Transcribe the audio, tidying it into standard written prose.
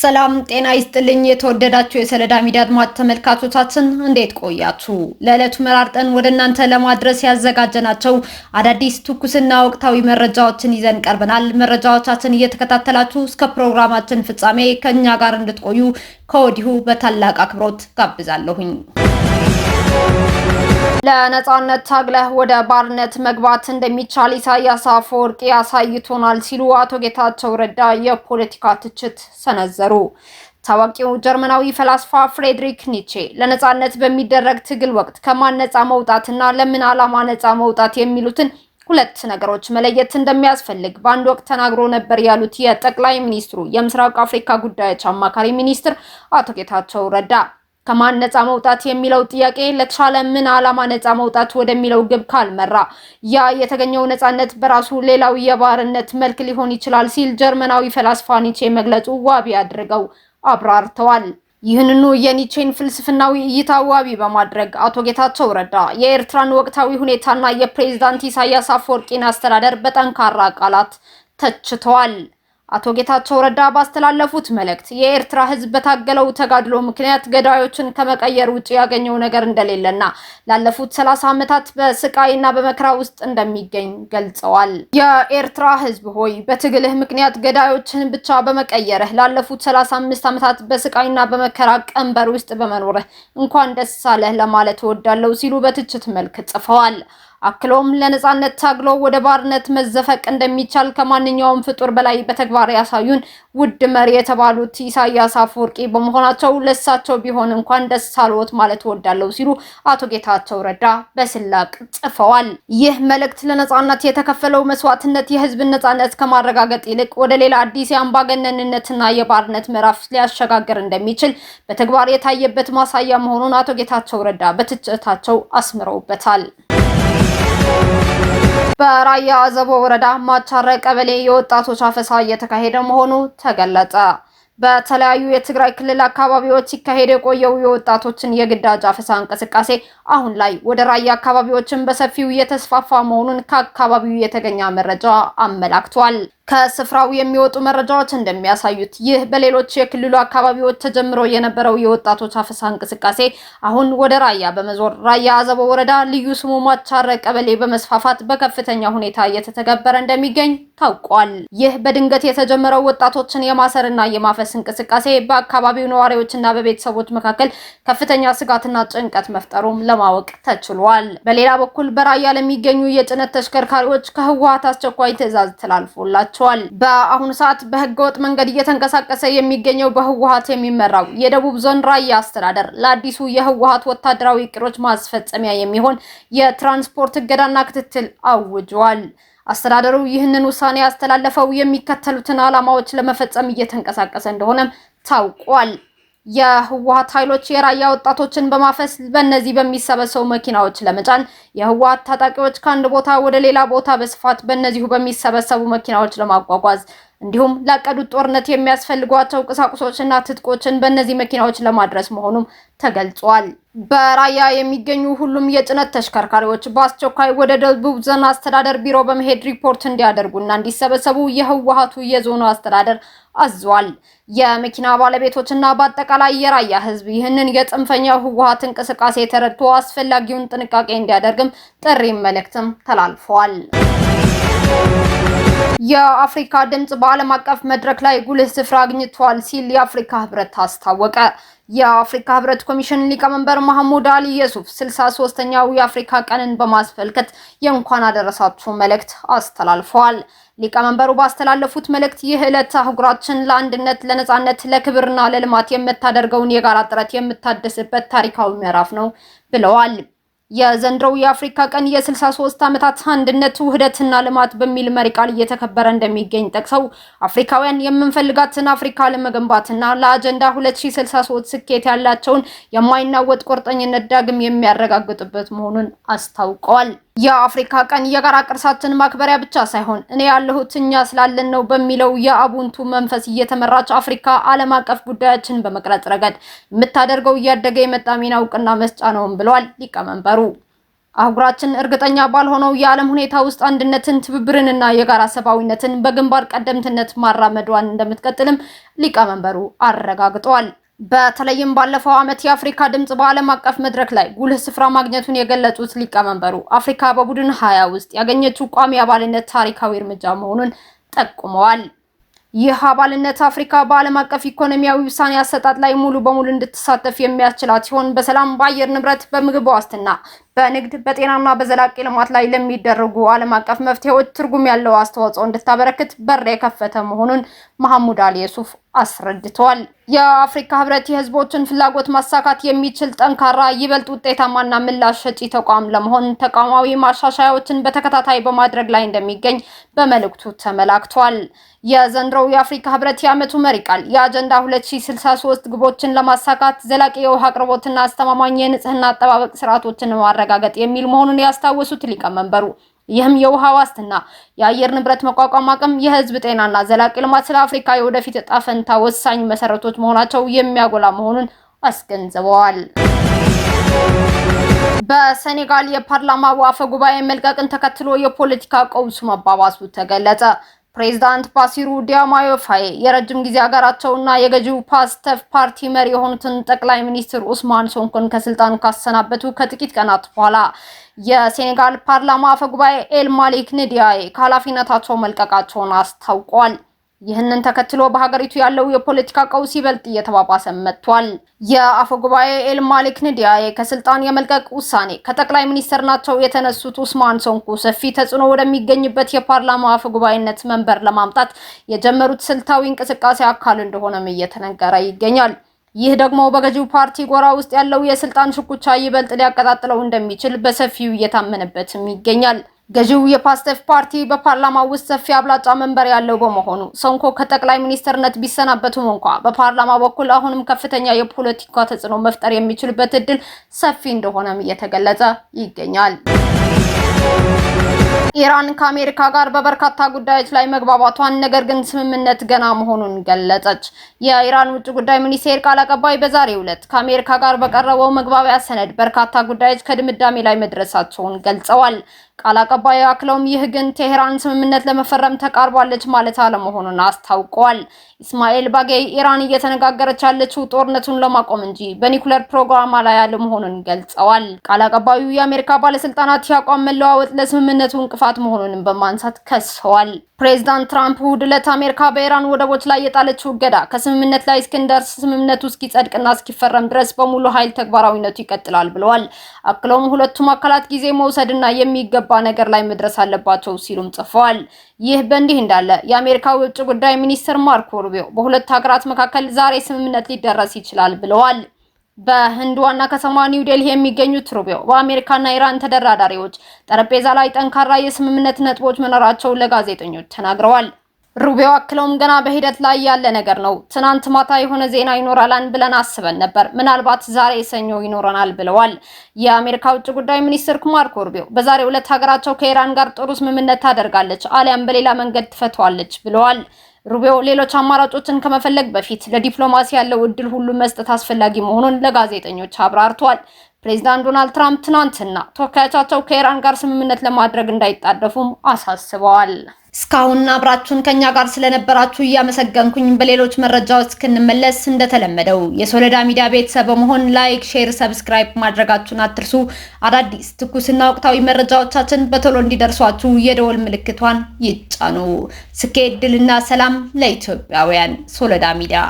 ሰላም ጤና ይስጥልኝ። የተወደዳችሁ የሰለዳ ሚዲያ አድማጭ ተመልካቾቻችን እንዴት ቆያችሁ? ለዕለቱ መራርጠን ወደ እናንተ ለማድረስ ያዘጋጀናቸው አዳዲስ ትኩስና ወቅታዊ መረጃዎችን ይዘን ቀርበናል። መረጃዎቻችን እየተከታተላችሁ እስከ ፕሮግራማችን ፍጻሜ ከኛ ጋር እንድትቆዩ ከወዲሁ በታላቅ አክብሮት ጋብዛለሁኝ። ለነጻነት ታግለህ ወደ ባርነት መግባት እንደሚቻል ኢሳያስ አፈወርቂ አሳይቶናል ሲሉ አቶ ጌታቸው ረዳ የፖለቲካ ትችት ሰነዘሩ። ታዋቂው ጀርመናዊ ፈላስፋ ፍሬድሪክ ኒቼ ለነጻነት በሚደረግ ትግል ወቅት ከማን ነጻ መውጣትና ለምን ዓላማ ነጻ መውጣት የሚሉትን ሁለት ነገሮች መለየት እንደሚያስፈልግ በአንድ ወቅት ተናግሮ ነበር ያሉት የጠቅላይ ሚኒስትሩ የምስራቅ አፍሪካ ጉዳዮች አማካሪ ሚኒስትር አቶ ጌታቸው ረዳ ከማን ነጻ መውጣት የሚለው ጥያቄ ለተሻለ ምን ዓላማ ነጻ መውጣት ወደሚለው ግብ ካልመራ ያ የተገኘው ነጻነት በራሱ ሌላው የባርነት መልክ ሊሆን ይችላል ሲል ጀርመናዊ ፈላስፋ ኒቼ መግለጹ ዋቢ አድርገው አብራርተዋል። ይህንኑ የኒቼን ፍልስፍናዊ እይታ ዋቢ በማድረግ አቶ ጌታቸው ረዳ የኤርትራን ወቅታዊ ሁኔታና የፕሬዝዳንት ኢሳያስ አፈወርቂን አስተዳደር በጠንካራ ቃላት ተችተዋል። አቶ ጌታቸው ረዳ ባስተላለፉት መልእክት የኤርትራ ሕዝብ በታገለው ተጋድሎ ምክንያት ገዳዮችን ከመቀየር ውጪ ያገኘው ነገር እንደሌለና ላለፉት 30 ዓመታት በስቃይና በመከራ ውስጥ እንደሚገኝ ገልጸዋል። የኤርትራ ሕዝብ ሆይ በትግልህ ምክንያት ገዳዮችን ብቻ በመቀየርህ ላለፉት 35 ዓመታት በስቃይና በመከራ ቀንበር ውስጥ በመኖርህ እንኳን ደስ አለህ ለማለት እወዳለሁ ሲሉ በትችት መልክ ጽፈዋል። አክሎም ለነጻነት ታግሎ ወደ ባርነት መዘፈቅ እንደሚቻል ከማንኛውም ፍጡር በላይ በተግባር ያሳዩን ውድ መሪ የተባሉት ኢሳያስ አፈወርቂ በመሆናቸው ለሳቸው ቢሆን እንኳን ደስ አለዎት ማለት እወዳለሁ ሲሉ አቶ ጌታቸው ረዳ በስላቅ ጽፈዋል። ይህ መልእክት ለነጻነት የተከፈለው መስዋዕትነት የህዝብን ነጻነት ከማረጋገጥ ይልቅ ወደ ሌላ አዲስ የአምባገነንነትና የባርነት ምዕራፍ ሊያሸጋግር እንደሚችል በተግባር የታየበት ማሳያ መሆኑን አቶ ጌታቸው ረዳ በትችታቸው አስምረውበታል። በራያ አዘቦ ወረዳ ማቻረ ቀበሌ የወጣቶች አፈሳ እየተካሄደ መሆኑ ተገለጸ። በተለያዩ የትግራይ ክልል አካባቢዎች ሲካሄድ የቆየው የወጣቶችን የግዳጅ አፈሳ እንቅስቃሴ አሁን ላይ ወደ ራያ አካባቢዎችን በሰፊው እየተስፋፋ መሆኑን ከአካባቢው የተገኘ መረጃ አመላክቷል። ከስፍራው የሚወጡ መረጃዎች እንደሚያሳዩት ይህ በሌሎች የክልሉ አካባቢዎች ተጀምሮ የነበረው የወጣቶች አፈሳ እንቅስቃሴ አሁን ወደ ራያ በመዞር ራያ አዘቦ ወረዳ ልዩ ስሙ ማቻረ ቀበሌ በመስፋፋት በከፍተኛ ሁኔታ እየተተገበረ እንደሚገኝ ታውቋል። ይህ በድንገት የተጀመረው ወጣቶችን የማሰርና የማፈስ እንቅስቃሴ በአካባቢው ነዋሪዎችና በቤተሰቦች መካከል ከፍተኛ ስጋትና ጭንቀት መፍጠሩም ለማወቅ ተችሏል። በሌላ በኩል በራያ ለሚገኙ የጭነት ተሽከርካሪዎች ከህወሓት አስቸኳይ ትዕዛዝ ተላልፎላቸዋል። በአሁኑ ሰዓት በህገወጥ መንገድ እየተንቀሳቀሰ የሚገኘው በህወሓት የሚመራው የደቡብ ዞን ራያ አስተዳደር ለአዲሱ የህወሓት ወታደራዊ እቅዶች ማስፈጸሚያ የሚሆን የትራንስፖርት እገዳና ክትትል አውጇል። አስተዳደሩ ይህንን ውሳኔ ያስተላለፈው የሚከተሉትን ዓላማዎች ለመፈጸም እየተንቀሳቀሰ እንደሆነም ታውቋል። የህወሓት ኃይሎች የራያ ወጣቶችን በማፈስ በእነዚህ በሚሰበሰቡ መኪናዎች ለመጫን፣ የህወሓት ታጣቂዎች ከአንድ ቦታ ወደ ሌላ ቦታ በስፋት በእነዚሁ በሚሰበሰቡ መኪናዎች ለማጓጓዝ እንዲሁም ላቀዱት ጦርነት የሚያስፈልጓቸው ቁሳቁሶችና ትጥቆችን በእነዚህ መኪናዎች ለማድረስ መሆኑም ተገልጿል። በራያ የሚገኙ ሁሉም የጭነት ተሽከርካሪዎች በአስቸኳይ ወደ ደቡብ ዞን አስተዳደር ቢሮ በመሄድ ሪፖርት እንዲያደርጉና እንዲሰበሰቡ የህወሓቱ የዞኑ አስተዳደር አዟል። የመኪና ባለቤቶችና በአጠቃላይ የራያ ህዝብ ይህንን የጽንፈኛው ህወሓት እንቅስቃሴ ተረድቶ አስፈላጊውን ጥንቃቄ እንዲያደርግም ጥሪ መልእክትም ተላልፈዋል። የአፍሪካ ድምጽ በዓለም አቀፍ መድረክ ላይ ጉልህ ስፍራ አግኝቷል ሲል የአፍሪካ ህብረት አስታወቀ። የአፍሪካ ህብረት ኮሚሽን ሊቀመንበር መሐሙድ አሊ የሱፍ 63ኛው የአፍሪካ ቀንን በማስፈልከት የእንኳን አደረሳችሁ መልእክት አስተላልፈዋል። ሊቀመንበሩ ባስተላለፉት መልእክት ይህ ዕለት አህጉራችን ለአንድነት፣ ለነጻነት፣ ለክብርና ለልማት የምታደርገውን የጋራ ጥረት የምታደስበት ታሪካዊ ምዕራፍ ነው ብለዋል። የዘንድሮው የአፍሪካ ቀን የ63 ዓመታት አንድነት፣ ውህደትና ልማት በሚል መሪ ቃል እየተከበረ እንደሚገኝ ጠቅሰው አፍሪካውያን የምንፈልጋትን አፍሪካ ለመገንባትና ለአጀንዳ 2063 ስኬት ያላቸውን የማይናወጥ ቁርጠኝነት ዳግም የሚያረጋግጡበት መሆኑን አስታውቀዋል። የአፍሪካ ቀን የጋራ ቅርሳችን ማክበሪያ ብቻ ሳይሆን እኔ ያለሁት እኛ ስላለን ነው በሚለው የአቡንቱ መንፈስ እየተመራች አፍሪካ ዓለም አቀፍ ጉዳዮችን በመቅረጽ ረገድ የምታደርገው እያደገ የመጣ ሚና እውቅና መስጫ ነውም ብለዋል ሊቀመንበሩ። አህጉራችን እርግጠኛ ባልሆነው የዓለም ሁኔታ ውስጥ አንድነትን፣ ትብብርንና የጋራ ሰብአዊነትን በግንባር ቀደምትነት ማራመዷን እንደምትቀጥልም ሊቀመንበሩ አረጋግጠዋል። በተለይም ባለፈው ዓመት የአፍሪካ ድምጽ በዓለም አቀፍ መድረክ ላይ ጉልህ ስፍራ ማግኘቱን የገለጹት ሊቀመንበሩ አፍሪካ በቡድን 20 ውስጥ ያገኘችው ቋሚ አባልነት ታሪካዊ እርምጃ መሆኑን ጠቁመዋል። ይህ አባልነት አፍሪካ በዓለም አቀፍ ኢኮኖሚያዊ ውሳኔ አሰጣጥ ላይ ሙሉ በሙሉ እንድትሳተፍ የሚያስችላት ሲሆን በሰላም፣ በአየር ንብረት፣ በምግብ ዋስትና፣ በንግድ፣ በጤናና በዘላቂ ልማት ላይ ለሚደረጉ ዓለም አቀፍ መፍትሄዎች ትርጉም ያለው አስተዋጽኦ እንድታበረክት በር የከፈተ መሆኑን መሐሙድ አሊ ዩሱፍ አስረድተዋል። የአፍሪካ ህብረት የህዝቦችን ፍላጎት ማሳካት የሚችል ጠንካራ፣ ይበልጥ ውጤታማና ምላሽ ሰጪ ተቋም ለመሆን ተቋማዊ ማሻሻያዎችን በተከታታይ በማድረግ ላይ እንደሚገኝ በመልእክቱ ተመላክቷል። የዘንድሮው የአፍሪካ ህብረት የዓመቱ መሪ ቃል የአጀንዳ 2063 ግቦችን ለማሳካት ዘላቂ የውሃ አቅርቦትና አስተማማኝ የንጽህና አጠባበቅ ስርዓቶችን ማረጋገጥ የሚል መሆኑን ያስታወሱት ሊቀመንበሩ ይህም የውሃ ዋስትና፣ የአየር ንብረት መቋቋም አቅም፣ የህዝብ ጤናና ዘላቂ ልማት ስለ አፍሪካ የወደፊት ዕጣ ፈንታ ወሳኝ መሰረቶች መሆናቸው የሚያጎላ መሆኑን አስገንዝበዋል። በሴኔጋል የፓርላማው አፈ ጉባኤ መልቀቅን ተከትሎ የፖለቲካ ቀውስ መባባሱ ተገለጸ። ፕሬዝዳንት ባሲሩ ዲያማዮ ፋዬ የረጅም ጊዜ አጋራቸውና የገዢው ፓስተፍ ፓርቲ መሪ የሆኑትን ጠቅላይ ሚኒስትር ኡስማን ሶንኮን ከስልጣን ካሰናበቱ ከጥቂት ቀናት በኋላ የሴኔጋል ፓርላማ አፈ ጉባኤ ኤል ማሊክ ንዲያዬ ከኃላፊነታቸው መልቀቃቸውን አስታውቋል። ይህንን ተከትሎ በሀገሪቱ ያለው የፖለቲካ ቀውስ ይበልጥ እየተባባሰ መጥቷል። የአፈ ጉባኤ ኤል ማሊክ ንዲያዬ ከስልጣን የመልቀቅ ውሳኔ ከጠቅላይ ሚኒስትርናቸው የተነሱት ኡስማን ሶንኮ ሰፊ ተጽዕኖ ወደሚገኝበት የፓርላማ አፈ ጉባኤነት መንበር ለማምጣት የጀመሩት ስልታዊ እንቅስቃሴ አካል እንደሆነም እየተነገረ ይገኛል። ይህ ደግሞ በገዢው ፓርቲ ጎራ ውስጥ ያለው የስልጣን ሽኩቻ ይበልጥ ሊያቀጣጥለው እንደሚችል በሰፊው እየታመነበትም ይገኛል። ገዢው የፓስተፍ ፓርቲ በፓርላማው ውስጥ ሰፊ አብላጫ መንበር ያለው በመሆኑ ሶንኮ ከጠቅላይ ሚኒስትርነት ቢሰናበቱም እንኳ በፓርላማ በኩል አሁንም ከፍተኛ የፖለቲካ ተጽዕኖ መፍጠር የሚችልበት እድል ሰፊ እንደሆነም እየተገለጸ ይገኛል። ኢራን ከአሜሪካ ጋር በበርካታ ጉዳዮች ላይ መግባባቷን ነገር ግን ስምምነት ገና መሆኑን ገለጸች። የኢራን ውጭ ጉዳይ ሚኒስቴር ቃል አቀባይ በዛሬው ዕለት ከአሜሪካ ጋር በቀረበው መግባቢያ ሰነድ በርካታ ጉዳዮች ከድምዳሜ ላይ መድረሳቸውን ገልጸዋል። ቃል አቀባዩ አክለውም ይህ ግን ቴሄራን ስምምነት ለመፈረም ተቃርባለች ማለት አለመሆኑን አስታውቀዋል። ኢስማኤል ባጌይ ኢራን እየተነጋገረች ያለችው ጦርነቱን ለማቆም እንጂ በኒኩለር ፕሮግራም ላይ ያለመሆኑን ገልጸዋል። ቃል አቀባዩ የአሜሪካ ባለስልጣናት የአቋም መለዋወጥ ለስምምነቱ እንቅፋት መሆኑን በማንሳት ከሰዋል። ፕሬዝዳንት ትራምፕ እሁድ ዕለት አሜሪካ በኢራን ወደቦች ላይ የጣለችው እገዳ ከስምምነት ላይ እስክንደርስ ስምምነቱ እስኪጸድቅና እስኪፈረም ድረስ በሙሉ ኃይል ተግባራዊነቱ ይቀጥላል ብለዋል። አክለውም ሁለቱም አካላት ጊዜ መውሰድና የሚገባ ነገር ላይ መድረስ አለባቸው ሲሉም ጽፈዋል። ይህ በእንዲህ እንዳለ የአሜሪካ ውጭ ጉዳይ ሚኒስትር ማርኮ ሩቢዮ በሁለት ሀገራት መካከል ዛሬ ስምምነት ሊደረስ ይችላል ብለዋል። በህንድ ዋና ከተማ ኒው ዴልሂ የሚገኙት ሩቢዮ በአሜሪካና ኢራን ተደራዳሪዎች ጠረጴዛ ላይ ጠንካራ የስምምነት ነጥቦች መኖራቸውን ለጋዜጠኞች ተናግረዋል። ሩቢዮ አክለውም ገና በሂደት ላይ ያለ ነገር ነው። ትናንት ማታ የሆነ ዜና ይኖራል ብለን አስበን ነበር፣ ምናልባት ዛሬ ሰኞ ይኖረናል ብለዋል። የአሜሪካ ውጭ ጉዳይ ሚኒስትር ማርኮ ሩቢዮ በዛሬው ዕለት ሀገራቸው ከኢራን ጋር ጥሩ ስምምነት ታደርጋለች አሊያም በሌላ መንገድ ትፈቷለች ብለዋል። ሩቢዮ ሌሎች አማራጮችን ከመፈለግ በፊት ለዲፕሎማሲ ያለው እድል ሁሉ መስጠት አስፈላጊ መሆኑን ለጋዜጠኞች አብራርተዋል። ፕሬዝዳንት ዶናልድ ትራምፕ ትናንትና ተወካዮቻቸው ከኢራን ጋር ስምምነት ለማድረግ እንዳይጣደፉም አሳስበዋል። እስካሁን አብራችሁን ከኛ ጋር ስለነበራችሁ እያመሰገንኩኝ በሌሎች መረጃዎች እስክንመለስ እንደተለመደው የሶለዳ ሚዲያ ቤተሰብ በመሆን ላይክ፣ ሼር፣ ሰብስክራይብ ማድረጋችሁን አትርሱ። አዳዲስ ትኩስና ወቅታዊ መረጃዎቻችን በቶሎ እንዲደርሷችሁ የደወል ምልክቷን ይጫኑ። ስኬት፣ ድልና ሰላም ለኢትዮጵያውያን። ሶለዳ ሚዲያ